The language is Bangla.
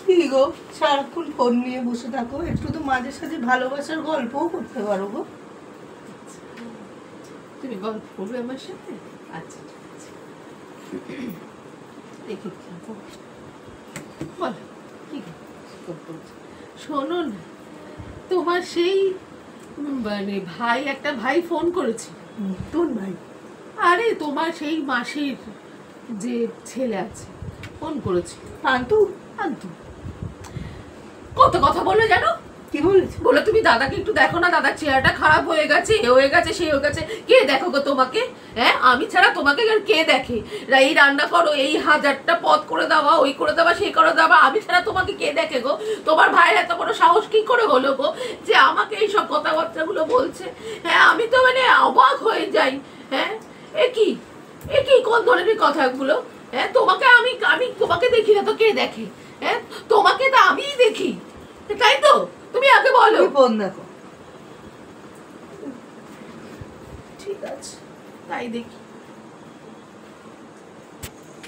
কি গো সারাক্ষণ ফোন নিয়ে বসে থাকো, একটু তো মাঝে সাঝে ভালোবাসার গল্পও করতে পারো গো। তুমি গল্প করবে আমার সাথে? আচ্ছা ঠিক আছে, দেখি বলো কি গল্প। শোনো না, তোমার সেই মানে একটা ভাই ফোন করেছে। কোন ভাই? আরে তোমার সেই মাসির যে ছেলে আছে ফোন করেছে। পান্তু? পান্তু কত কথা বললো জানো? কি বলেছে? বলে তুমি দাদাকে একটু দেখো না, দাদার চেহারাটা খারাপ হয়ে গেছে, এ হয়ে গেছে সে হয়ে গেছে। কে দেখো গো তোমাকে? হ্যাঁ, আমি ছাড়া তোমাকে আর কে দেখে? এই রান্না করো, এই 1000টা পদ করে দেওয়া, ওই করে দেওয়া, সেই করে দেওয়া, আমি ছাড়া তোমাকে কে দেখে গো? তোমার ভাইয়ের এত বড় সাহস কি করে হলো গো যে আমাকে এইসব কথাবার্তাগুলো বলছে? হ্যাঁ, আমি তো মানে অবাক হয়ে যাই। হ্যাঁ, এ কি কোন ধরনের কথাগুলো? হ্যাঁ, তোমাকে আমি তোমাকে দেখি না তো কে দেখে? হ্যাঁ, তোমাকে তো আমিই দেখি, তাই তো? তুমি আগে বলো। ফোন দেখো। ঠিক আছে, তাই দেখি।